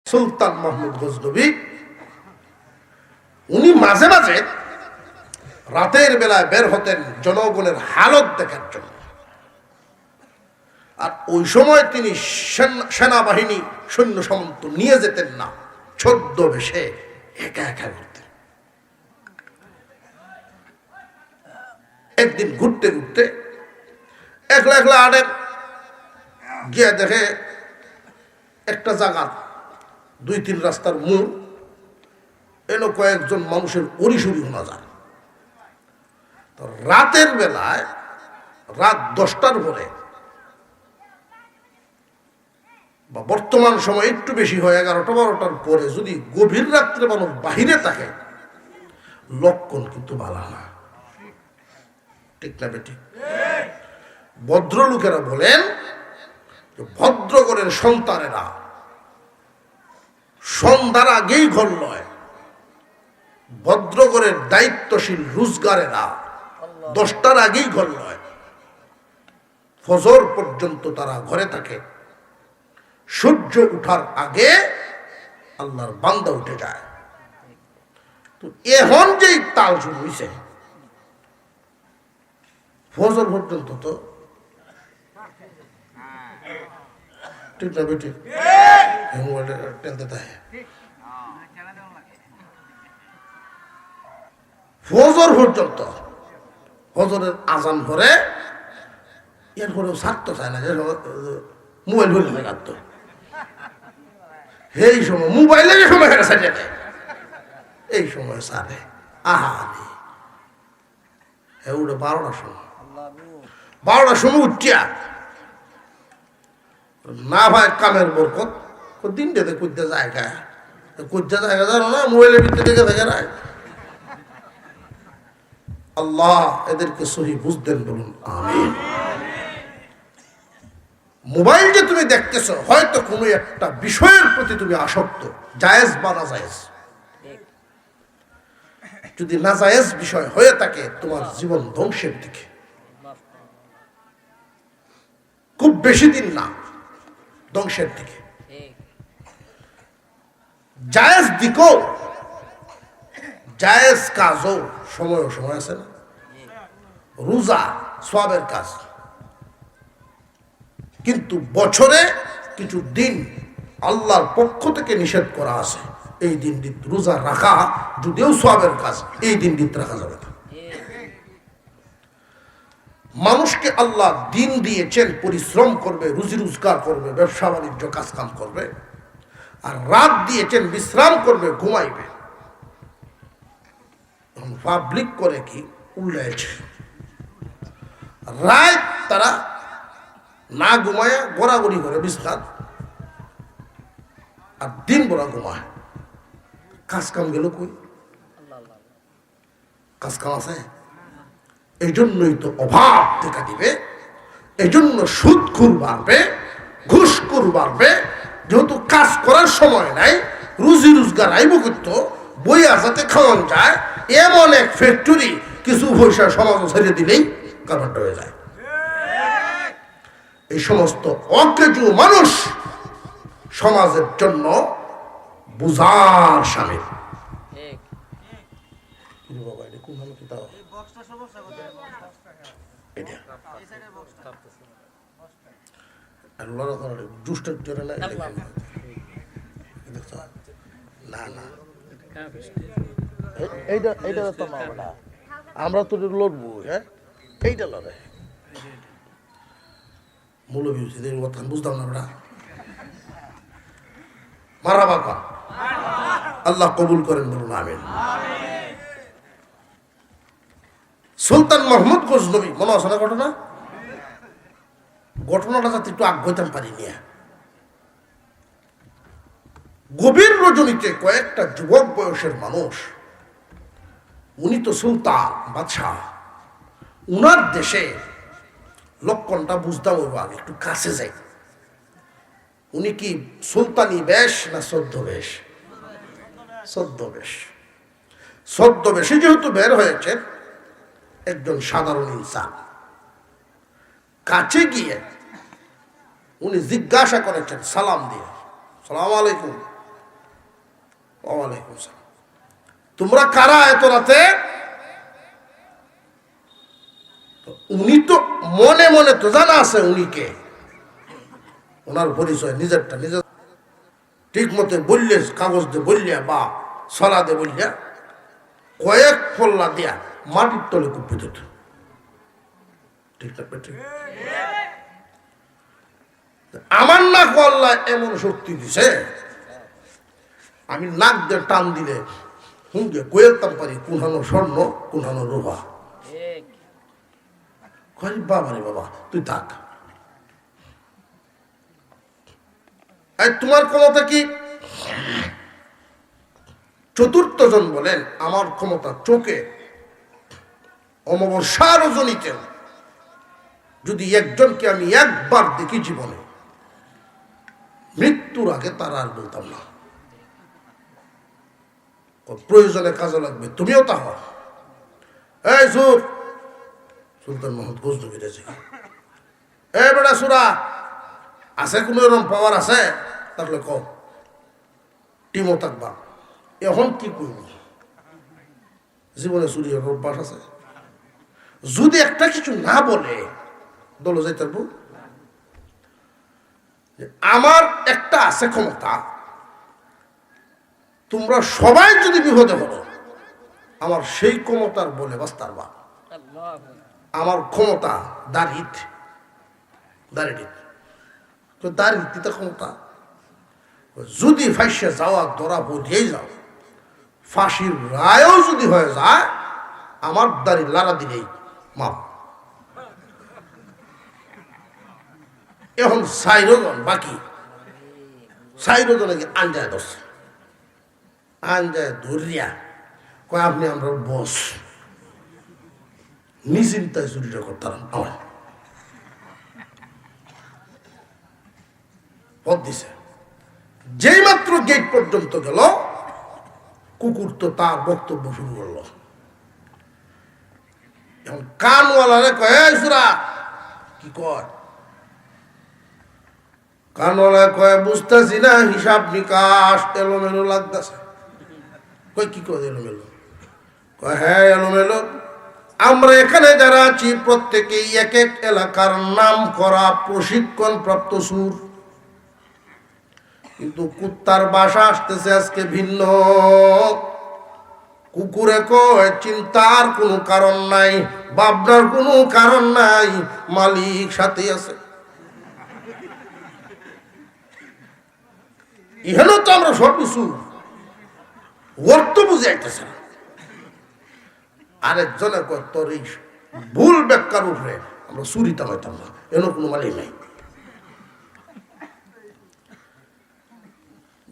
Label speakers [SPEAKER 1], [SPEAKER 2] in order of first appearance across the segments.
[SPEAKER 1] সুলতান মাহমুদ গজনবী উনি মাঝে মাঝে রাতের বেলায় বের হতেন জনগণের হালত দেখার জন্য। আর ওই সময় তিনি সেনাবাহিনী সৈন্য সামন্ত নিয়ে যেতেন না, ছদ্মবেশে একা একা ঘুরতেন। একদিন ঘুরতে ঘুরতে একলা একলা আড়েন গিয়ে দেখে একটা জায়গা 2-3 রাস্তার মোড় এলো কয়েকজন মানুষের অরিসুরি শোনা যায়। তো রাতের বেলায় রাত 10টার পরে বা বর্তমান সময় একটু বেশি হয় 11টা-12টার পরে যদি গভীর রাত্রে মানুষ বাহিরে থাকে লক্ষণ কিন্তু ভালো না, ঠিক না বেটি? ভদ্রলোকেরা বলেন ভদ্রগণের সন্তানেরা সন্ধ্যার আগেই ঘর লয়, ভদ্রগণের দায়িত্বশীল রোজগারেরা 10টার আগেই ঘর লয়, ফজর পর্যন্ত তারা ঘরে থাকে। সূর্য উঠার আগে আল্লাহর বান্দা উঠে যায়। তো এখন যেই তাল শুরু হয়েছে ফজর পর্যন্ত তো ঠিক না বেটি? ফজর পর্যন্ত, ফজরের আজান ধরে এরপরেও ছাড়তে চায় না, মোবাইল ধরে কাটতো। এই সময় মোবাইলের সময় হেরে সাজে দেয়, এই সময় সারে আহারে উঠে 12টার সময়, 12টার সময় উঠিয়া না ভাই কামের বরকত দিনটাতে কুদ্দা জায়গা কুদ্দা জায়গা জানো না, মোবাইলের ভিতরে দেখে দেখে রায়। আল্লাহ এদেরকে সহি বুঝতেন, বলুন আমিন। মোবাইল যে তুমি দেখতেছো হয়তো কোনো একটা বিষয়ের প্রতি তুমি আসক্ত, জায়েজ বা নাজায়েজ। যদি নাজায়েজ বিষয় হয়ে থাকে তোমার জীবন ধ্বংসের দিকে, খুব বেশি দিন না, ধ্বংসের দিকে। জায়েজ দিকও, জায়েজ কাজও সময় সময় আছে না। রোজা সওয়াবের কাজ, কিন্তু বছরে কিছু দিন আল্লাহর পক্ষ থেকে নিষেধ করা আছে। এই দিনটি রোজা রাখা যদিও সওয়াবের কাজ, এই দিনটি রাখা যাবে না। মানুষকে আল্লাহ দিন দিয়েছেন, পরিশ্রম করবে, রুজি রোজগার করবে, ব্যবসা বাণিজ্য কাজ কাম করবে, আর রাত দিয়েছেন বিশ্রাম করবে, ঘুমাইবে। পাবলিক করে কি উল্লেছে, রাত তারা না ঘুমায় গড়াগড়ি করে বিস্তার, আর দিন বড়া ঘুমায়। কাজ কাম গেল কই? কাজ কাম আছে? এই জন্যই তো অভাব দেখা দিবে, এই জন্য সুদখোর বাড়বে, ঘুষখোর বাড়বে। যেহেতু কাজ করার সময় নাই, রুজি রোজগার আইব করতো, বই আসাতে খাওয়ান যায়, এমন এক ফ্যাক্টরি কিছু পয়সা সমাজ ছেড়ে দিলেই কারবারটা হয়ে যায়। এই সমস্ত অকেজু মানুষ সমাজের জন্য বুঝার সামিল। আমরা তো লড়বো, হ্যাঁ এইটা লড়ে মৌলবী বুঝতাম না বেটা। মারহাবা কর, আল্লাহ কবুল করেন, বলুন আমিন। সুলতান মাহমুদ গজনবী মনে আছে না ঘটনা? ঘটনাটা যাতে একটু আগ হইতাম পারি নিয়ে। গভীর রজনীতে কয়েকটা যুবক বয়সের মানুষ, উনি তো সুলতান বাদশাহ, উনার দেশে লক্ষণটা বুঝতাম ওই আগে একটু কাছে যাই। উনি কি সুলতানি বেশ না ছদ্মবেশ? ছদ্মবেশ। ছদ্মবেশে যেহেতু বের হয়েছে একজন সাধারণ ইনসান, কাছে গিয়ে উনি জিজ্ঞাসা করেছেন সালাম দিয়ে, সালাম আলাইকুম, ওয়ালাইকুম সালাম। তোমরা কারা এত রাতে? উনি তো মনে মনে তো জানা আছে উনি কে, ওনার পরিচয় নিজেরটা নিজের ঠিক মতো বললে, কাগজ দিয়ে বললিয়া বা সলা দিয়ে বললিয়া কয়েক ফল্লা দিয়া মাটির তলে কুপে দিত। ঠিক না ঠিক? আমার নাক আল্লাহ এমন শক্তি দিছে, আমি নাক দিয়ে টান দিলে হুঙ্গে কয়েকতাম পারি কোনহানো স্বর্ণ কোনহানো রূপা। বাবা রে বাবা, তুই থাক। তোমার ক্ষমতা কি? চতুর্থ জন বলেন আমার ক্ষমতা চোখে অমাবস্যা রজনীতে যদি একজনকে আমি একবার দেখি জীবনে, মৃত্যুর আগে তার আর বলতাম না, প্রয়োজনে কাজে লাগবে, তুমিও তা হও। এই সুর, সুলতান মোহাম্মদ গজনবী রেজে, এ বেটা সুরা, আছে কোনো এরকম পাওয়ার আছে? তাহলে কম টিমও থাকবা। এখন কি করব? জীবনে চুরি হওয়ার অভ্যাস আছে, যদি একটা কিছু না বলে দলে যাইতে পারবো। আমার একটা আছে ক্ষমতা, তোমরা সবাই যদি বিপদে হলো আমার সেই ক্ষমতার বলে বাস্তার বা। আমার ক্ষমতা দাঁড়িত দাঁড়িতে ক্ষমতা, যদি ফাঁসে যাওয়া ধরা পড়িয়ে যাও, ফাঁসির রায়ও যদি হয়ে যায়, আমার দাড়ি লাড়া দিলেই মাপ। এখন 4 জন বাকি, 4 জনে আনজায় ধরছে, আনজায় ধরিয়া কয় আপনি আমরা বস, নিশ্চিন্তায় চুরিটা করতাম। আমার পথ দিছে, যেই মাত্র গেট পর্যন্ত গেল, কুকুর তো তার বক্তব্য শুরু করলো। এখন কানওয়ালারে কয়, সুরা কি কয়? কানওয়ালা কয়, বুঝতেছি না, হিসাব নিকাশ এলোমেলো লাগতেছে। কয় কি কয় এলোমেলো? কয় হ্যাঁ এলোমেলো। আমরা এখানে যারা আছি প্রত্যেকেই এক এক এলাকার নাম করা প্রশিক্ষণ প্রাপ্ত সুর, কিন্তু কুত্তার বাসা আসতেছে আজকে ভিন্ন। কুকুরে কয় চিন্তার কোনো কারণ নাই, ভাবনার কোনো কারণ নাই, মালিক সাথে আছে। এখানে তো আমরা সব কিছু অর্থ বুঝে আইতেছে না। আরেকজনের কয় তোর এই ভুল ব্যাখ্যার উপরে আমরা চুরিটা হইতাম না, এর কোনো মালিক নাই।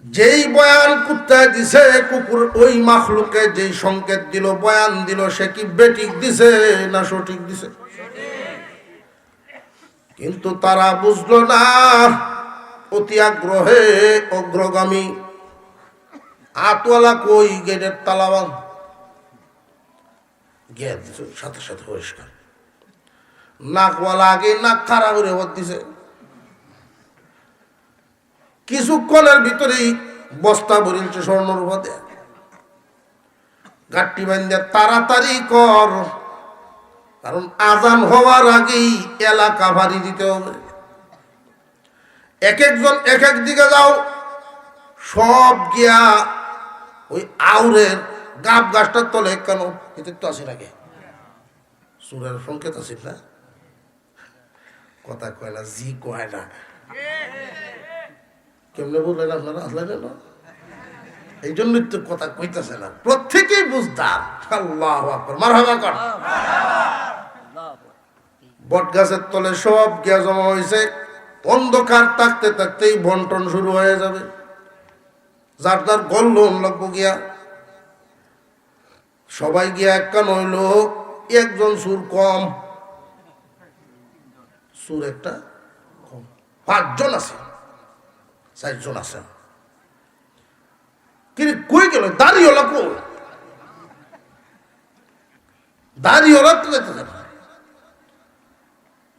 [SPEAKER 1] যেই বয়ান কুত্তায় দিছে, কুকুর ওই মাখলুকে যেই সংকেত দিল, বয়ান দিল, সে কি বেঠিক দিছে না সঠিক দিছে? কিন্তু তারা বুঝলো না, অতি আগ্রহে অগ্রগামী। আতওয়ালা কই গেটের তালাবান গিয়ে দিছে, সাথে সাথে পরিষ্কার। নাকওয়ালা আগে নাক খাড়া করে ভর দিছে, কিছুক্ষণের ভিতরেই বস্তা ভরিলছে স্বর্ণরূপা দিয়ে। গাঠটি বান্ধে তাড়াতাড়ি কর, কারণ আজান হওয়ার আগেই এলাকা ভারী দিতে হবে। এক একজন এক এক দিকে যাও, সব গিয়া ওই আউরের গাব গাছটার তলে। কেন এতে তো আসি নাকি সুরের সংকেত আসিল না, কথা কয় না, জি কয় না, কেমনে বললেন আপনারা? আসলেন না, এই জন্যই তো কথা কইতেছে না, প্রত্যেকেই বুঝতাম। আল্লাহু আকবার, মারহাবা কর। বট গাছের তলে সব গিয়া জমা হয়েছে, অন্ধকার থাকতে থাকতেই বন্টন শুরু হয়ে যাবে। যার যার গল্ল লাগবো গিয়া, সবাই গিয়া একটা নইল, একজন সুর কম, সুর একটা কম, 5 জন আছে, 4 জন আছে। কিন্তু কই গেল দাড়িওয়ালা? কই দাড়িওয়ালা? তো যেতে না।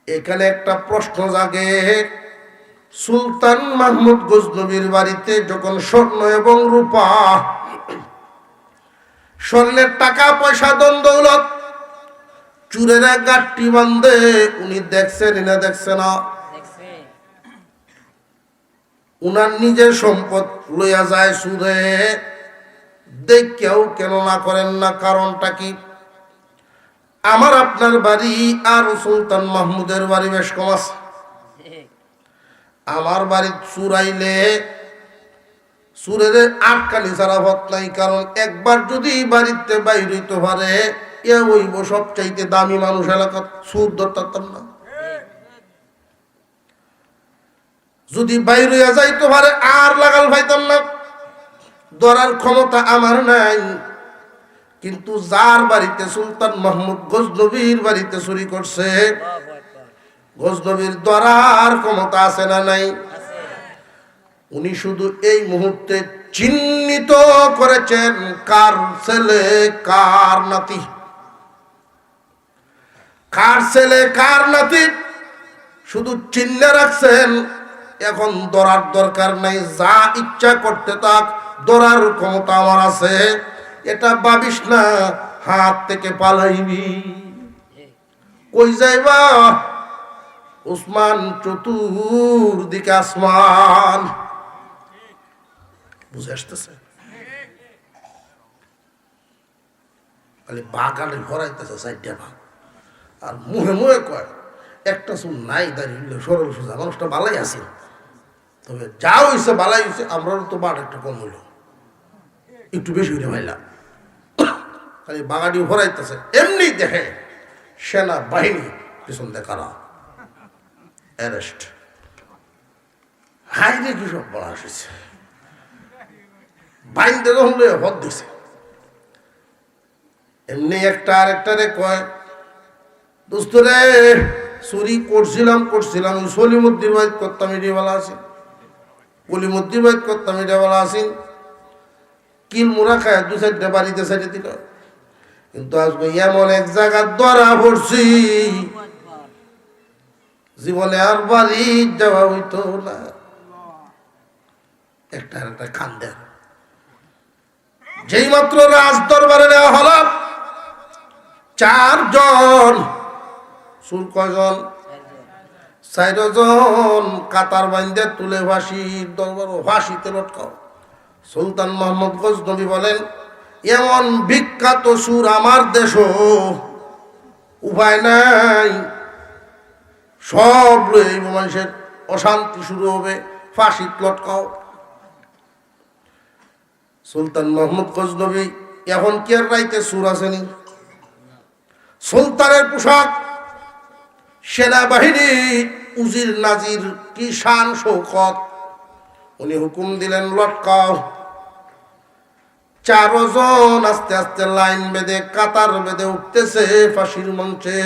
[SPEAKER 1] এখানে একটা প্রশ্ন জাগে, সুলতান মাহমুদ গজনবীর বাড়িতে যখন স্বর্ণ এবং রূপা স্বর্ণের টাকা পয়সা দন দৌলত চুরের গাঠটি বান্ধে উনি দেখছেন না দেখছে না? উনার নিজের সম্পদ লইয়া যায় সুদে, দেখেও কেন না করেন না? কারণটা কি? আমার আপনার বাড়ি আর সুলতান মাহমুদের বাড়ি বেশ কম আছে। আমার বাড়ি চুরাইলে সুরের আটকানি ছাড়া ভত নাই, কারণ একবার যদি বাড়িতে বাইর হইতে পারে এ হইব সবচাইতে দামি মানুষ এলাকা, সুর ধরতাম না। যদি বাইর হইয়া যাইতে পারে আর লাগাল পাইতাম না, ধরার ক্ষমতা আমার নাই। কিন্তু যার বাড়িতে সুলতান মাহমুদ গজনবীর বাড়িতে চুরি করছে, গজনবীর ধরার ক্ষমতা আছে না নাই? উনি শুধু এই মুহূর্তে চিহ্নিত করেছেন কার ছেলে কার নাতি, কার ছেলে কার নাতি শুধু চিহ্নে রাখছেন। এখন ধরার দরকার নাই, যা ইচ্ছা করতে থাক, ধরার ক্ষমতা আমার আছে। এটা ভাবিস না হাত থেকে পালাইবি। কই যাইবা? উসমান চতুর্দিকে আসমান। বুঝে আসতেছে? খালি বাগানে ভরাইতেছে চারটা ভাগ, আর মুহে মুহে কয় একটা চুল নাই, দাঁড়িয়ে সরল সোজা মানুষটা বালাই আছে। তবে যা হয়েছে বালাই হয়েছে, আমরাও তো বাট একটা কম হইল, একটু বেশি হইলে ভাইলাম। খালি বাগানি ভরাইতেছে। এমনি দেখে সেনা বাহিনী পিছন দেখারা অ্যারেস্ট। হাই রে কি সব বলা আসছে, বাইন্দে যখন হদ দিছে। এমনি একটা আরেকটারে কয়, দোস্ত রে চুরি করছিলাম ওই সলিমুদ্দিন বাইত করতাম এটিওয়ালা আছে, কলিমুদ্দিন বাইত করতাম এটিওয়ালা আছে, কিল মুড়া খায় দু চারটা বাড়িতে সাইডে দিল। কিন্তু আজকে এমন এক জায়গা ধরা পড়ছি, জীবনে আর বাড়ি যাওয়া হইতো না। একটা কান্দে। যেই মাত্র রাজ দরবারে নেওয়া হল, 4 জন সুর, কয়জন? 4 জন কাতার বান্ধে তুলে ফাঁসির দরবার, ফাঁসিতে লটকাও। সুলতান মোহাম্মদ গজনবী বলেন, এমন বিখ্যাত সুর আমার দেশ, উপায় নাই, সব লইব, মানুষের অশান্তি শুরু হবে, ফাঁসিত লটকাও। সুলতান মোহাম্মদ গজনবী এখন কি আর রাইতে সুর আসেনি? সুলতানের পোশাক, সেনাবাহিনী, উজির নাজির, কি শান শৌকত। উনি হুকুম দিলেন লটকাও। 4 জন আস্তে আস্তে লাইন বেঁধে কাতার বেঁধে উঠতেছে ফাঁসির মঞ্চে।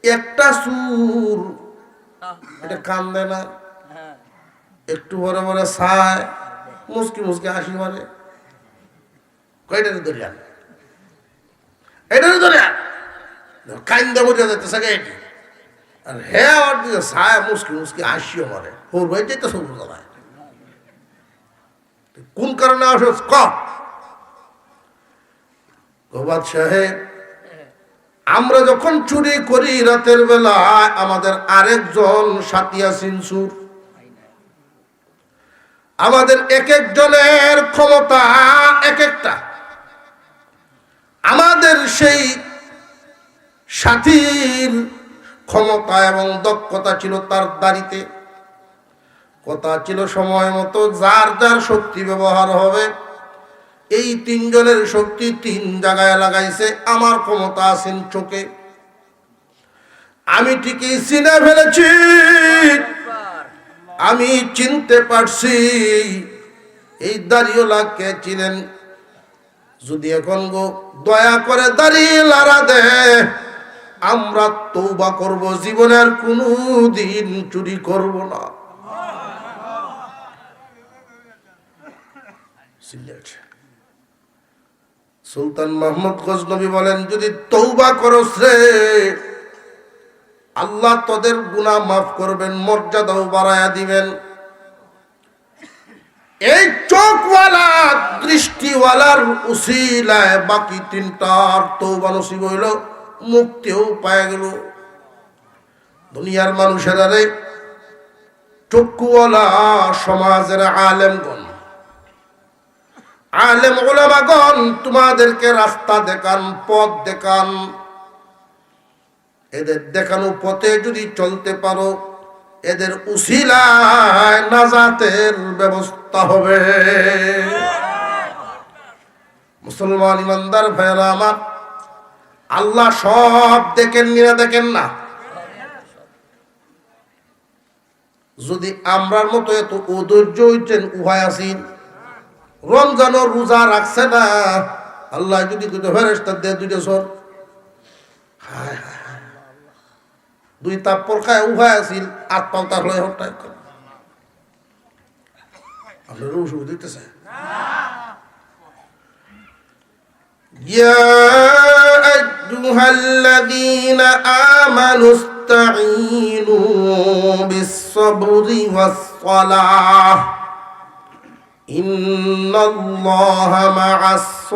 [SPEAKER 1] একটা সুর এটা কান্দে না, একটু বড় বড় ছায়, মুসকি মুসকি হাসি মারে। কয়টারে ধরিয়ান, এটারে ধরিয়ান, কান্দে বোঝা যাইতেছে এটি। আর হ্যাঁ আর দিকে ছায় মুসকি মুসকি হাসিও মারে। ওর ভাই যেতে সব জানায় কোন কারণে আসস কবাদ সাহেব। আমরা যখন চুরি করি রাতের বেলা, আমাদের আরেকজন সাথী আছেন সুর। আমাদের এক একজনের ক্ষমতা এক একটা। আমাদের সেই সাথীর ক্ষমতা এবং দক্ষতা ছিল তার দাড়িতে, কথা ছিল সময় মতো যার যার শক্তি ব্যবহার হবে। এই 3 জনের শক্তি 3 জায়গায় লাগাইছে। আমার ক্ষমতা আছেন চোখে, আমি ঠিকই চিনে ফেলেছি, আমি চিনতে পারছি এই দাড়িওয়ালা কে চিনেন। যদি এখন গো দয়া করে দাড়ি লারা দে, আমরা তওবা করব, জীবনের কোনো দিন চুরি করব না। সুলতান মোহাম্মদ গজনবী বলেন, যদি তওবা করস রে, আল্লাহ তোদের গুনাহ মাফ করবেন, মর্যাদাও বাড়ায়া দিবেন। এই চোখওয়ালা দৃশ্য বৃষ্টিওয়ালার উসিলায় বাকি তিনটার তওবা নসিব হইল, মুক্তিও পায় গেল। দুনিয়ার মানুষেরা রে, চক্ষুওয়ালা সমাজের আলেমগণ, আলেম ওলামাগণ তোমাদেরকে রাস্তা দেখান, পথ দেখান। এদের দেখানো পথে যদি চলতে পারো, এদের উসিলায় নাজাতের ব্যবস্থা হবে। মুসলমান ইমানদার ভাইরা আমার, আল্লাহ সব দেখেন না, দেখেন না? যদি আমরার মতো এত অধৈর্য হইতেন, উহায় আসিন, রমজান রোজা রাখছে না, আল্লাহ যদি ফেরেশতা দিয়ে দুইটা সর, হায় হায় দুই তাপ্পর খায় উহায় আসিল, আট পাল্টা হলে হঠাৎ আপনার ওষুধ দিতেছে। ইয়া আইয়ুহাল্লাযীনা আমানু ইসতাঈনু বিস-সাবরি ওয়াস-সালাহ ইন্নাল্লাহা মা'আস-সাবিরিন।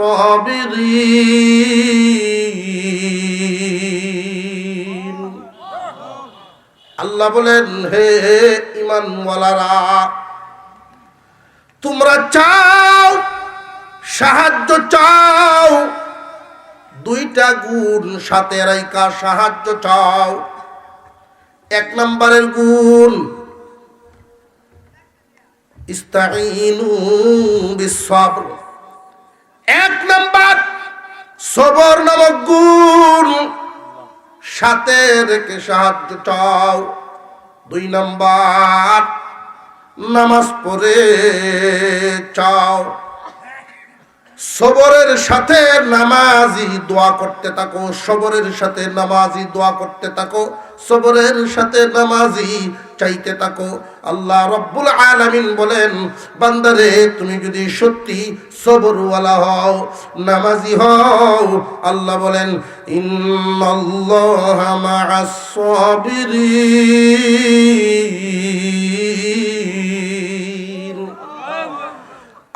[SPEAKER 1] আল্লাহ বলেন, হে ঈমানওয়ালারা, তোমরা চাও, সাহায্য চাও, দুইটা গুণ সাথে রাইখা সাহায্য চাও। এক নম্বরের গুণ, ইস্তাঈনু বিস-সাবর, এক নম্বর সবর নামক গুণ সাথে রেখে সাহায্য চাও। দুই নম্বর, নামাজ পড়ে চাও। সবরের সাথে নামাজি দোয়া করতে থাকো, সবরের সাথে নামাজি দোয়া করতে থাকো, সবরের সাথে নামাজি চাইতে থাকো। আল্লাহ রাব্বুল আলামিন বলেন, বান্দারে তুমি যদি সত্যি সবরওয়ালা হও, নামাজি হও, আল্লাহ বলেন ইন্নাল্লাহা মা'আস-সাবিরিন।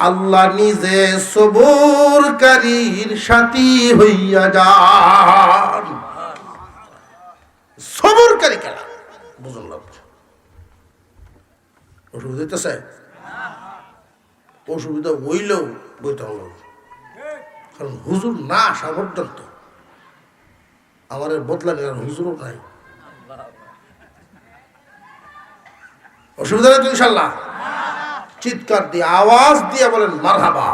[SPEAKER 1] আল্লাহ নিজে সবরকারীর সাথী হইয়া যান। সবরকারী কারা বুঝুন না? ওষুধ দিতেছে, অসুবিধা হইলেও বইতে হল, কারণ হুজুর না আসা পর্যন্ত আমার বদলা নেওয়ার হুজুরও নাই। অসুবিধা নেই তো ইনশাল্লাহ? চিৎকার দিয়ে আওয়াজ দিয়ে বলেন মারহাবা।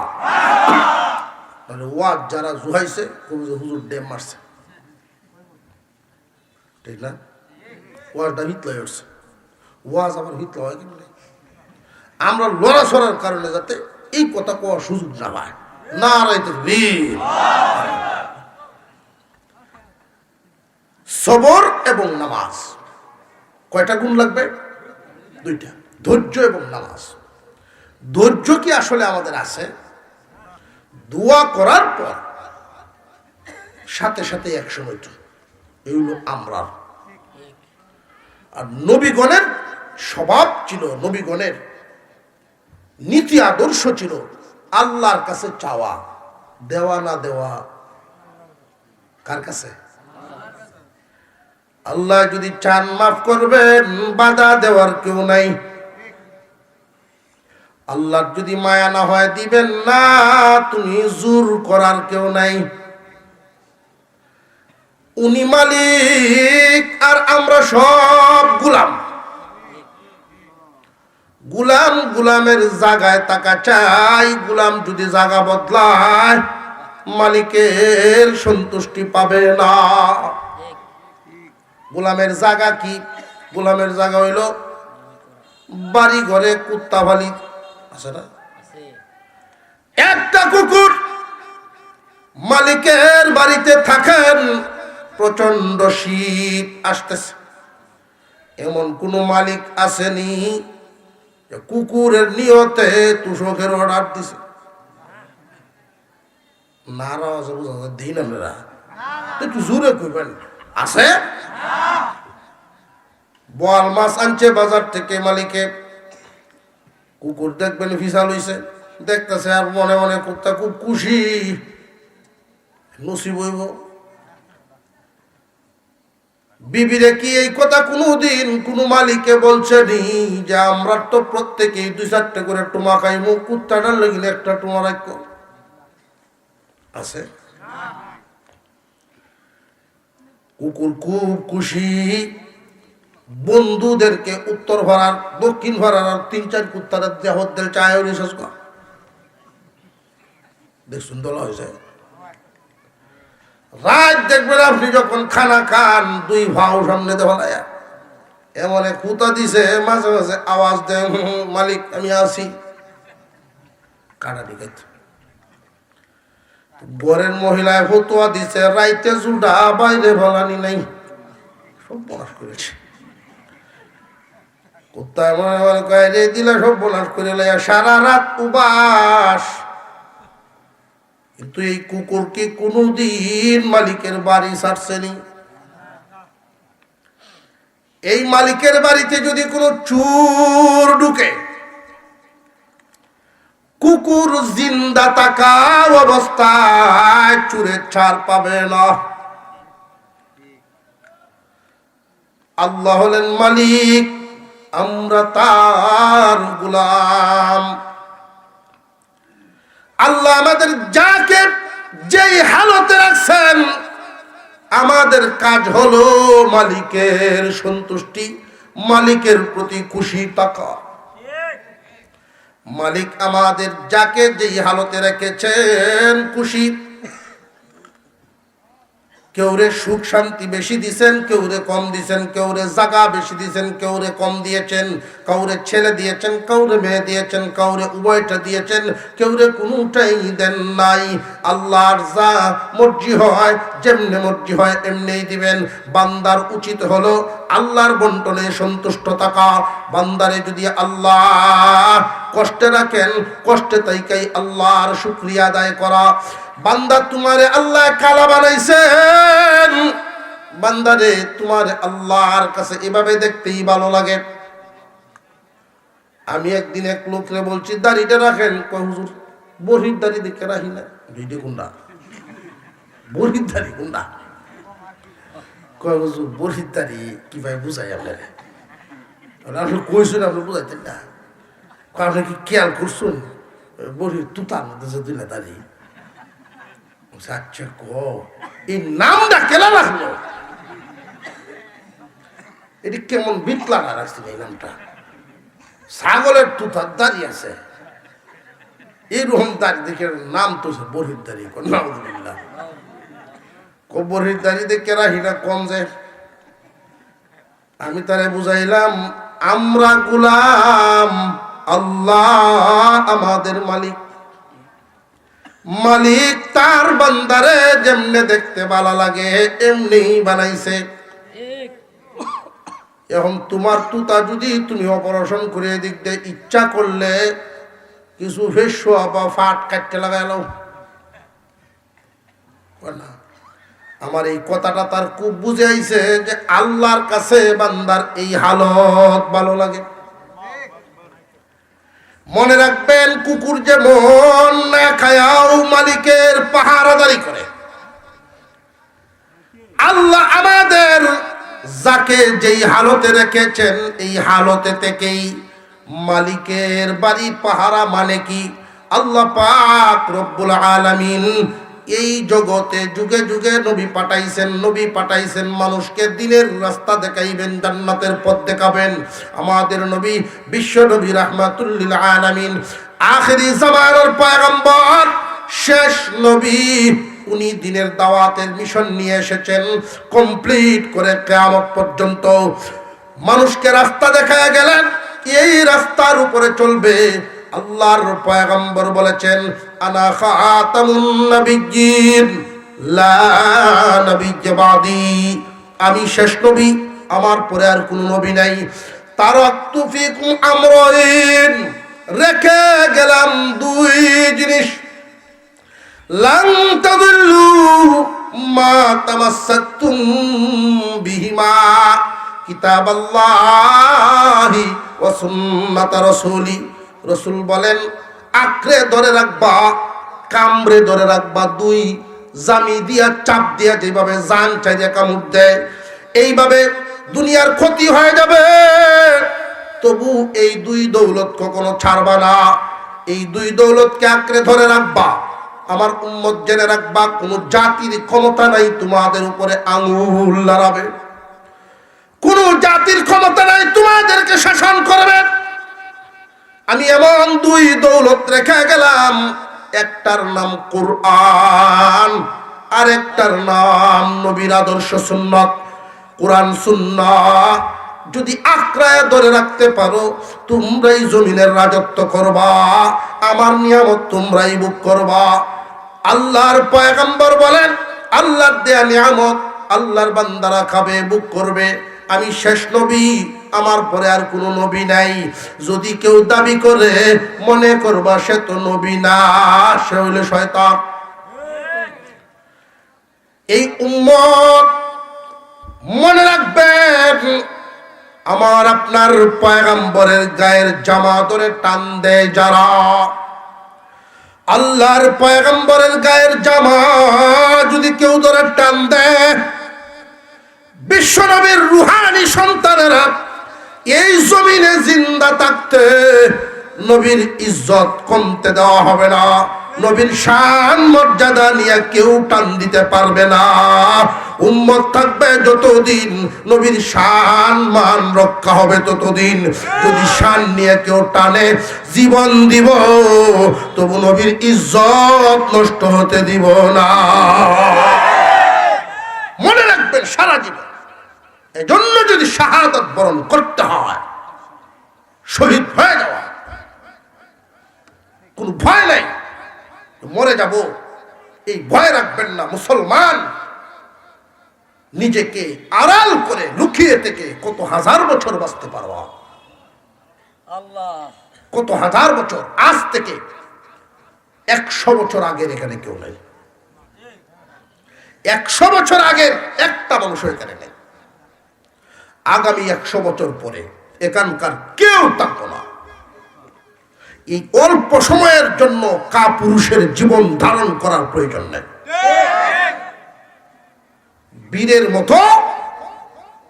[SPEAKER 1] মানে ওয়াজ যারা জুহাইছে হুজুর ডেম মারছে, ঠিক না? ওয়াজটা হিতলা উঠছে, ওয়াজ আবার হিতলা হয় কিন্তু আমরা লড়াছড়ার কারণে যাতে এই কথা কোয়ার সুযোগ না পায়। না রাইতে সবর এবং নামাজ, কয়টা গুণ লাগবে? দুইটা, ধৈর্য এবং নামাজ। ধৈর্য কি আসলে আমাদের আছে? দোয়া করার পর সাথে সাথে একসময় এগুলো আমরা। আর নবীগণের স্বভাব ছিল, নবীগণের নীতি আদর্শ ছিল আল্লাহর কাছে চাওয়া, দেওয়া না দেওয়া কার কাছে? আল্লাহ যদি চান মাফ করবেন, বাধা দেওয়ার কেউ নাই। আল্লাহ যদি মায়া না হয় দিবেন না, তুমি জোর করার কেউ নাই। উনি মালিক আর আমরা সব গোলাম। গোলাম গোলামের জায়গায় টাকা চাই, গোলাম যদি জায়গা বদলায় মালিকের সন্তুষ্টি পাবে না। গোলামের জায়গা কি? গোলামের জায়গা হইল বাড়ি ঘরে কুত্তা ভালি আছে না? একটা কুকুর মালিকের বাড়িতে থাকেন, প্রচন্ড শীত আসতেছে, এমন কোন মালিক আসেনি কুকুরের নিয়তে তুষকের অর্ডার দিছে? নারাজ দিন আমরা একটু জোরে কইবেন। আছে? বোয়াল মাছ আনছে বাজার থেকে, মালিকে কুকুর দেখবেন ফিসা লইছে, দেখতেছে আর মনে মনে কুত্তা খুব খুশি, নসিব হইব। বিবিরে কি এই কথা কোনোদিন কোনো মালিকে বলছে নি যে আমরা তো প্রত্যেকেই 2-4টা করে টুমা খাইমু, কুত্তাটার লাগিলে একটা টুমা রাখবো? আছে? কুকুর খুব খুশি, বন্ধুদেরকে উত্তর ভাড়ার দক্ষিণ ভাড়ার 3-4 কুত্তারা দেহত দিল চায় রিসার্চ কর দেখুন দোলা হয়েছে। রাত দেখবেন আপনি যখন খানা খান, 2 ভাও সামনে দেওয়া এমন কুতা দিছে, মাঝে মাঝে আওয়াজ দেন, মালিক আমি আসি, কাটা দিকে ঘরের মহিলায় ফতুয়া দিছে, রাইতে জুডা বাইরে ভালানি নাই, সব বনাশ করেছে। কুত্তায় মনে মনে কয়ে দিলে সব বনাশ করে লাইয়া সারা রাত উবাস। কিন্তু এই কুকুর কি কোনদিন মালিকের বাড়ি ছাড়ছেনি? এই মালিকের বাড়িতে যদি কোনো চোর ঢুকে, কুকুর জিন্দা থাকা অবস্থায় চোরের ছাড় পাবে না। আল্লাহ হলেন মালিক, আমরা তার গোলাম। আল্লাহ আমাদের যাকে যেই হালতে রাখছেন, আমাদের কাজ হলো মালিকের সন্তুষ্টি, মালিকের প্রতি খুশি থাকা। মালিক আমাদের যাকে যেই হালতে রেখেছেন খুশি। কেউরে সুখ শান্তি বেশি দিছেন, কেউরে কম দিছেন, কেউরে জায়গা বেশি দিছেন, কেউরে কম দিয়েছেন, কাউরে ছেলে দিয়েছেন, কাউরে মেয়ে দিয়েছেন, কাউরে উভয়টা দিয়েছেন, কেউরে কোনোটাই দেন নাই। আল্লাহর যা মর্জি হয়, যেমনি মর্জি হয় এমনিই দিবেন। বান্দার উচিত হলো আল্লাহর বন্টনে সন্তুষ্ট থাকা। বান্দারে যদি আল্লাহ কষ্টে রাখেন, কষ্টে তাইকাই আল্লাহর শুকরিয়া আদায় করা। বান্দা তোমারে আল্লাহ কালা বানাইছেন, বান্দারে তোমার আল্লাহর কাছে এভাবে দেখতেই ভালো লাগে। আমি একদিন এক লোকরে বলছি দাড়িটা রাখেন, কয় হুজুর বহির দাড়ি দেখে রাখি না। দুইটা গুন্ডা, বহির দাড়ি গুন্ডা। কয় হুজুর বহির দাড়ি কিভাবে বুঝাই আপনার? আপনি কইছেন, আপনি বুঝাইতেন না। আপনি কি খেয়াল করছেন বহির তুতার মধ্যে দুইলা দাড়ি? আচ্ছা কো এই নামটা কেনা রাখলো, এটি কেমন বিটলা না রাখছিল এই নামটা? ছাগলের তুতার দাড়ি আছে, এইরকম দাড়ি দেখে নাম তো বহির দাড়ি। নাউযুবিল্লাহ, বহির দাড়ি দেখে রাখি না কম যায়। আমি তারে বুঝাইলাম আমরা গোলাম, আল্লাহ আমাদের মালিক। মালিক তার বান্দারে যেমনে দেখতে ভালো লাগে এমনি বানাইছে। এখন তোমার তুতা যদি তুমি অপারেশন করে দিক দিয়ে ইচ্ছা করলে কিছু ফেসুয়া বা ফাট কাটতে লাগাইল না। আমার এই কথাটা তার খুব বুঝে আইছে যে আল্লাহর কাছে বান্দার এই হালত ভালো লাগে। মনে রাখবেন, কুকুর যেমন না খায়াও মালিকের পাহারাদারি করে, আল্লাহ আমাদের যাকে যেই হালতে রেখেছেন এই হালতে থেকেই মালিকের বাড়ি পাহারা। মানে কি, আল্লাহ পাক রব্বুল আলামিন এই জগতে যুগে যুগে নবী পাঠাইছেন মানুষকে দিনের রাস্তা দেখাইবেন, জান্নাতের পথ দেখাবেন। আমাদের নবী বিশ্ব নবী রাহমাতুল লিল আলামিন, আখিরি জামানার পয়গম্বর, শেষ নবী, উনি দিনের দাওয়াতের মিশন নিয়ে এসেছেন কমপ্লিট করে কিয়ামত পর্যন্ত। মানুষকে রাস্তা দেখায় গেলেন, এই রাস্তার উপরে চলবে। আল্লাহর পয়গম্বর বলেছেন আনা খাতামুন নাবিয়্যিন লা নাবিয়্য বাদি, আমি শেষ নবী, আমার পরে আর কোনো নবী নাই। তারাকতু ফিকুম আমরাইন, রেখে গেলাম 2 জিনিস। লান তাদিল্লু মা তামাসসাকতুম বিহিমা কিতাবাল্লাহি ওয়া সুন্নাত রাসূলি। রাসূল বলেন আঁকড়ে ধরে রাখবা, কামড়ে ধরে রাখবা, দুই জামি দিয়া চাপ দিয়া যেভাবে জান চাইয়া কামড় দেয় এইভাবে দুনিয়ার ক্ষতি হয়ে যাবে। তবু এই দুই দৌলত কখনো ছাড়বা না, এই দুই দৌলতকে আঁকড়ে ধরে রাখবা। আমার উম্মত জেনে রাখবা, কোন জাতির ক্ষমতা নাই তোমাদের উপরে আঙুল লড়াবে, কোন জাতির ক্ষমতা নাই তোমাদেরকে শাসন করবে। আমি এমন দুই দৌলত রেখে গেলাম, একটার নাম কোরআন, আর একটার নাম নবীর আদর্শ সুন্নাত। কোরআন সুন্নাহ যদি আঁকড়ায় ধরে রাখতে পারো, তোমরাই জমিনের রাজত্ব করবা, আমার নিয়ামত তোমরাই ভোগ করবা। আল্লাহর পয়গম্বর বলেন, আল্লাহর দেয়া নিয়ামত আল্লাহর বান্দারা খাবে, ভোগ করবে। আমি শেষ নবী, আমার পরে আর কোনো নবী নাই। যদি কেউ দাবি করে মনে করবা সে তো নবী না, সে হইল শয়তান। এই উম্মত মনে রাখবেন, আমার আপনার পয়গম্বরের গায়ের জামা ধরে টান দেয় যারা, আল্লাহর পয়গম্বরের গায়ের জামা যদি কেউ ধরে টান দেয়, বিশ্বনবীর রুহানি সন্তানেরা এই জমিনে জিন্দা থাকতে নবীর ইজ্জত কমতে দেওয়া হবে না, নবীর শান মর্যাদা নিয়ে কেউ টান দিতে পারবে না। উম্মত থাকবে যতদিন, নবীর শান মান রক্ষা হবে ততদিন। যদি শান নিয়ে কেউ টানে, জীবন দিব তবু নবীর ইজ্জত নষ্ট হতে দিব না। মনে রাখবেন সারা জীবন। এজন্য যদি শাহাদাত বরণ করতে হয়, শহীদ হয়ে যাওয়া, কোন ভয় নাই, মরে যাব এই ভয় রাখবেন না। মুসলমান নিজেকে আড়াল করে লুকিয়ে থেকে কত হাজার বছর বাঁচতে পারবা, কত হাজার বছর। আজ থেকে 100 বছর আগের এখানে কেউ নেই, 100 বছর আগের একটা মানুষ এখানে নেই। আগামী 100 বছর পরে এখানকার কেউ থাকতো না। এই অল্প সময়ের জন্য কাপুরুষের জীবন ধারণ করার প্রয়োজন নেই। বীরের মতো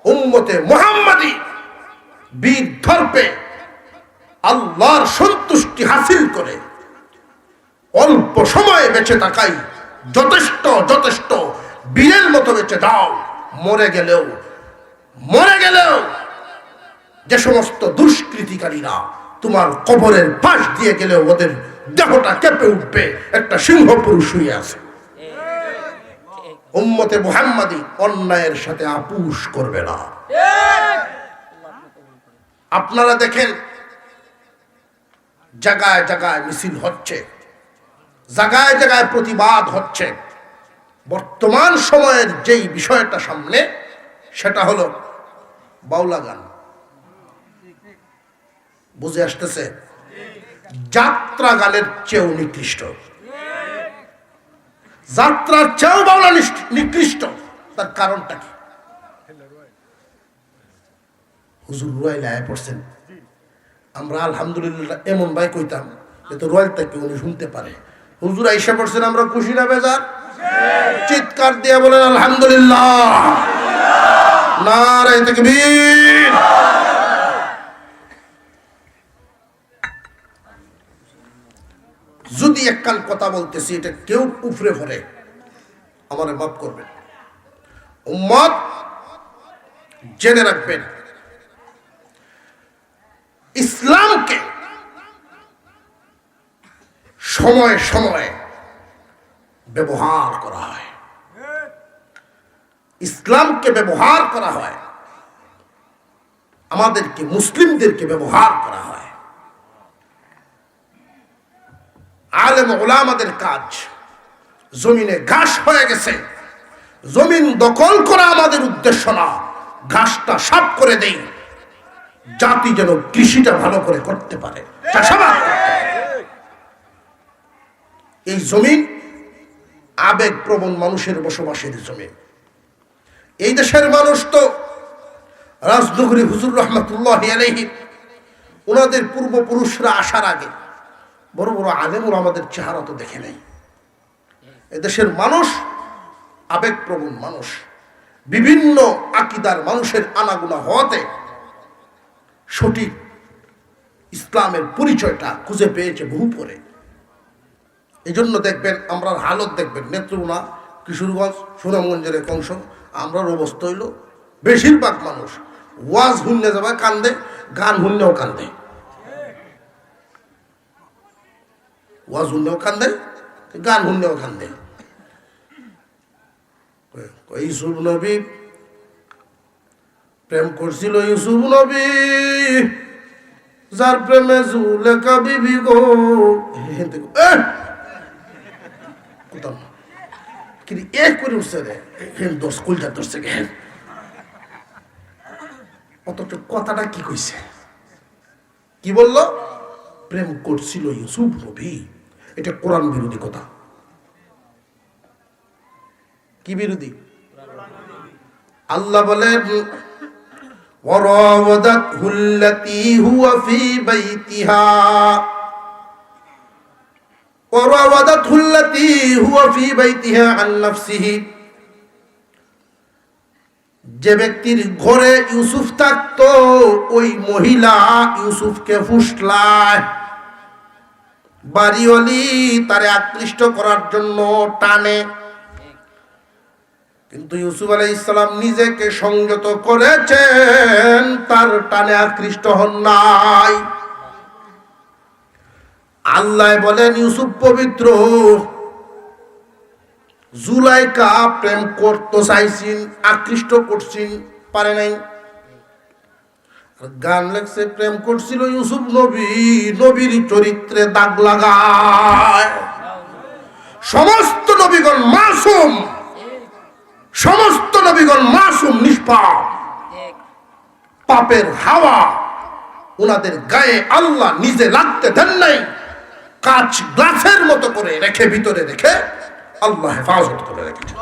[SPEAKER 1] উম্মতে মুহাম্মাদি বীর ধর্পে আল্লাহর সন্তুষ্টি হাসিল করে অল্প সময়ে বেঁচে থাকাই যথেষ্ট। যথেষ্ট বীরের মতো বেঁচে যাও। মরে গেলেও যে সমস্ত দুষ্কৃতিকারীরা তোমার কবরের পাশ দিয়ে গেলেও ওদের দেহটা কেঁপে উঠবে, একটা সিংহ পুরুষ শুয়ে আছে। উম্মতে মুহাম্মাদি অন্যায়ের সাথে আপোষ করবে না। আপনারা দেখেন জায়গায় জায়গায় মিছিল হচ্ছে, জায়গায় জায়গায় প্রতিবাদ হচ্ছে। বর্তমান সময়ের যেই বিষয়টা সামনে, সেটা হলো বাউলা গান। বুঝে আসতেছে? যাত্রা গানের চেয়েও নিকৃষ্ট, যাত্রার চেয়েও বাউলা নিকৃষ্ট। তার কারণটা কি? হুজুর রুয়াইল আয় পড়ছেন, আমরা আলহামদুলিল্লাহ এমন ভাই কইতাম যে তো রুয়াইলটা কি উনি শুনতে পারে। হুজুর আইসা পড়ছেন, আমরা খুশি না বেজার? চিৎকার দিয়ে বলেন আলহামদুলিল্লাহ, নারে তাকবীর। যদি একখান কথা বলতেছি, এটা কেউ উপরে ভরে, আমারে মাফ করবেন। উম্মত জেনে রাখবেন, ইসলামকে সময়ে সময়ে ব্যবহার করা হয়, ইসলামকে ব্যবহার করা হয়, আমাদেরকে মুসলিমদেরকে ব্যবহার করা হয়। আলেম ওলামাদের কাজ, জমিনে ঘাস হয়ে গেছে, জমিন দখল করা আমাদের উদ্দেশ্য না, ঘাসটা সাফ করে দেই, জাতি যেন কৃষিটা ভালো করে করতে পারে, চাষাবাদ করতে পারে। এই জমিন আবেগপ্রবণ মানুষের বসবাসের জমিন। এই দেশের মানুষ তো রাজনগরী হুজুর রহমতুল্লাহ আলাইহি, ওনাদের পূর্বপুরুষরা আসার আগে বড় বড় আলেমুল আমাদের চেহারা তো দেখে নেই। এদেশের মানুষ আবেগপ্রবণ মানুষ, বিভিন্ন আকীদার মানুষের আনাগোনা হওয়াতে সঠিক ইসলামের পরিচয়টা খুঁজে পেয়েছে বহু পরে। এই জন্য দেখবেন আমরা হালত দেখবেন নেত্রকোনা, কিশোরগঞ্জ, সুনামগঞ্জের এক অংশ, আমরার অবস্থা হইল বেশিরভাগ মানুষ ওয়াজ হুন্নে যাবে কান্দে, গান হুন্নেও কান্দে, ওয়াজ হুন্নেও কান্দে, গান হুন্নেও কান্দে। ইউসুফ নবী প্রেম করছিল, ইউসুফ নবী যার প্রেমে জুলেখা বিবি গো কিন্তু এক করে উঠছে রে দোষ কুলটা ধরছে গে। অথচ কথাটা কি কইছে, কি বললো? প্রেম করছিল ইউসুফ নবী। এটা কোরআন বিরোধী কথা। কি বিরোধী? আল্লাহ বলেন وراودته التي هو في بيتها وراودته التي هو في بيتها عن نفسه। যে ব্যক্তির ঘরে ইউসুফ থাকতো ওই মহিলা ইউসুফকে ফুসলায়, বাড়িওয়ালি তারে আকৃষ্ট করার জন্য টানে। কিন্তু ইউসুফ আলাইহিস সালাম নিজেকে সংযত করেছেন, তার টানে আকৃষ্ট হন নাই। আল্লাহ বলেন ইউসুফ পবিত্র। জুলাইকা প্রেম করতে চাইছেন, আকৃষ্ট করছেন, পারে নাই। গান লেখছে প্রেম করছিল ইউসুফ নবী, নবীর চরিত্রে দাগ লাগায়। সমস্ত নবীগণ মাসুম, সমস্ত নবীগণ মাসুম, নিষ্পাপ। পাপের হাওয়া ওনাদের গায়ে আল্লাহ নিজে লাগতে দেন নাই। কাঁচ গ্লাসের মতো করে রেখে, ভিতরে রেখে আল্লাহ হেফাজত করে রেখেছে।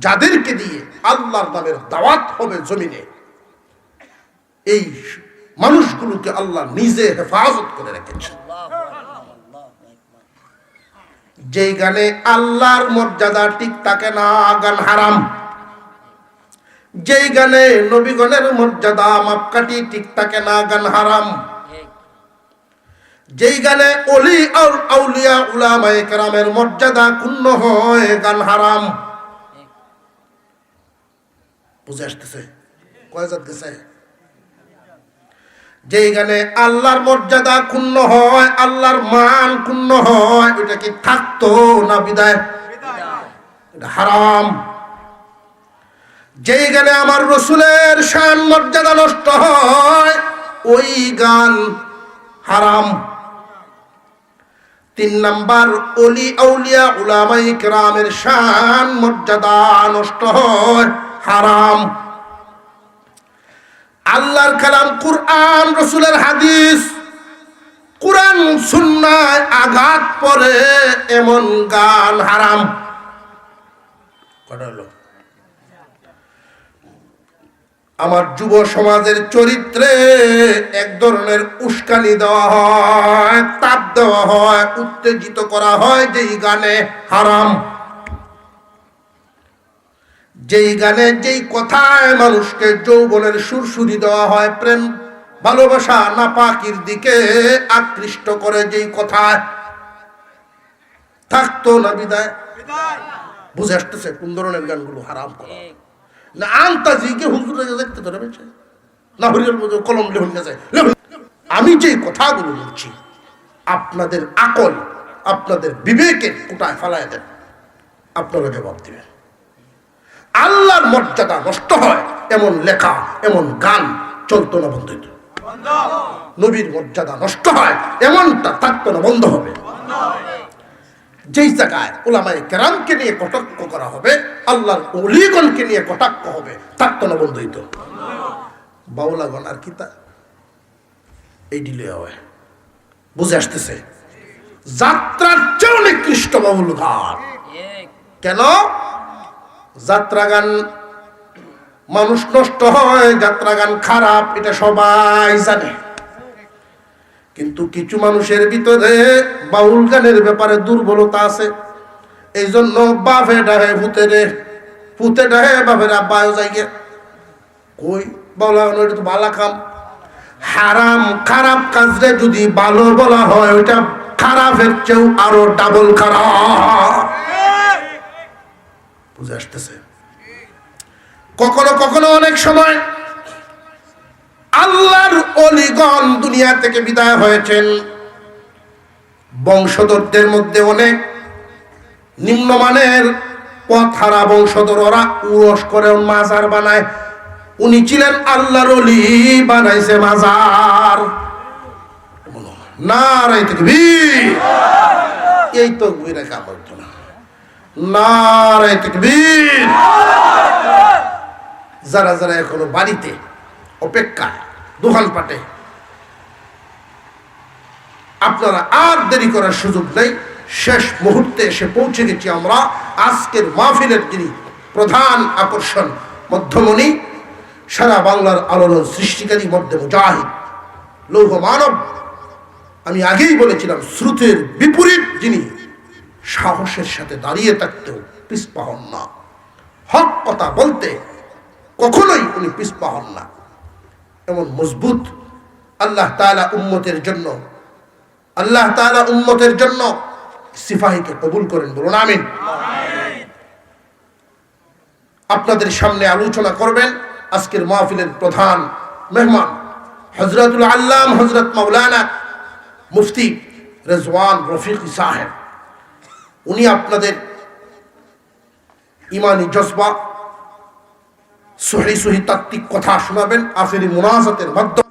[SPEAKER 1] যাদেরকে দিয়ে আল্লাহর নামের দাওয়াত হবে জমিনে, এই মানুষগুলোকে আল্লাহ নিজে হেফাজত করে রেখেছে। যেই গানে আল্লাহর মর্যাদা ঠিক থাকে না, গান হারাম। যেই গানে নবীগণের মর্যাদা মাপকাঠি ঠিক থাকে না, গান হারাম। যেই গানে ওলি আর আউলিয়া উলামায়ে কেরামের মর্যাদা ক্ষুণ্ণ হয়, গান হারাম। বুঝে আসতেছে? কয় জাত গেছে? যেই গানে আল্লাহর মর্যাদা ক্ষুণ্ণ হয়, আল্লাহর মান ক্ষুণ্ণ হয়, ওইটা কি থাকতো না বিদায়? এটা হারাম। যেই গানে আমার রাসূলের শান মর্যাদা নষ্ট হয়, ওই গান হারাম। 3 নাম্বার, ওলি আউলিয়া উলামায়ে কেরামের শান মর্যাদা নষ্ট হয়, হারাম। আল্লাহর কালাম কুরআন, রাসূলের হাদিস, কুরআন সুন্নাহয় আঘাত পড়ে এমন গান হারাম। কটা হলো? আমার যুব সমাজের চরিত্রে এক ধরনের উস্কানি দেওয়া হয়, তাপ দেওয়া হয়, উত্তেজিত করা হয় যেই গানে, হারাম। যেই গানে যেই কথায় মানুষকে যৌবনের সুরসুরি দেওয়া হয়, প্রেম ভালোবাসা নাপাকির দিকে আকৃষ্ট করে, যেই কথায় থাকতো না বিদায়। বুঝে আসতেছে কোন ধরনের গানগুলো হারাম করা? না আন্তাজিকে হুজুরে দেখতে ধরে বেঁচে না, হরিয়াল মধ্যে কলম লেখুন যায়। আমি যে কথাগুলো বলছি আপনাদের আকল, আপনাদের বিবেকের কোটায় ফেলায় দেন, আপনারা জবাব দিবেন। আল্লাহর মর্যাদা নষ্ট হয় এমন লেখা, এমন গান চলতো না, বন্ধ হইত। নবীর মর্যাদা নষ্ট হয় এমনটা থাকতো না, বন্ধ হবে। যেই জায়গায় উলামায়ে কেরামকে নিয়ে কটাক্ষ করা হবে, আল্লাহর ওলিগণকে নিয়ে কটাক্ষ হবে, থাকতো না, বন্ধ হইত। বাউলাগণ আর কি তা এই ডিলে হয়। বুঝে আসতেছে? যাত্রার চেয়ে নিকৃষ্ট বাউল গান। কেন? যাত্রা গান মানুষ নষ্ট হয়, যাত্রা গান খারাপ, এটা সবাই জানে। কিন্তু কিছু মানুষের ভিতরে বাউল গানের ব্যাপারে দুর্বলতা আছে। এই জন্য বাপে ডাহে ভূতে ডাহে বাপের আব্বাও যাইগে কই বলা এটা তো ভালো কাম। হারাম খারাপ কাজরে যদি ভালো বলা হয় ওইটা খারাপের চেয়েও আরো ডাবল খারাপ। বুঝে আসতেছে? কখনো কখনো অনেক সময় আল্লাহর ওলিগণ দুনিয়া থেকে বিদায় হয়েছেন, বংশধরদের মধ্যে অনেক নিম্নমানের পথহারা বংশধর, ওরা উরস করে মাজার বানায়। উনি ছিলেন আল্লাহর ওলি, বানাইছে মাজার। নারায়ে তাকবীর। এই তো বুইরা কাম হতো না। নারায়ে তাকবীর। যারা যারা এখনো বাড়িতে অপেক্ষায় দোকানপাটে, আপনারা আর দেরি করার সুযোগ নেই, শেষ মুহূর্তে এসে পৌঁছে গেছি আমরা। আজকের মাহফিলের যিনি প্রধান আকর্ষণ, মধ্যমণি, সারা বাংলার আলোড়ন সৃষ্টিকারী, মধ্যে মুজাহিদ, লৌহ মানব। আমি আগেই বলেছিলাম শ্রুতির বিপরীত যিনি, সাহসের সাথে দাঁড়িয়ে থাকতেও পিছপা হন না, হক কথা বলতে কখনোই উনি পিছপা হন না, এমন মজবুত। আল্লাহ তাআলা উম্মতের জন্য, আল্লাহ তাআলা উম্মতের জন্য সিপাহীকে কবুল করেন, বলুন আমিন। আপনাদের সামনে আলোচনা করবেন আজকের মাহফিলের প্রধান মেহমান হযরতুল আল্লাম হযরত মাওলানা মুফতি রেজওয়ান রফিকি সাহেব। উনি আপনাদের ইমানি জজবা, সহি তাত্ত্বিক কথা শোনাবেন আখেরি মুনাজাতের মাধ্যমে।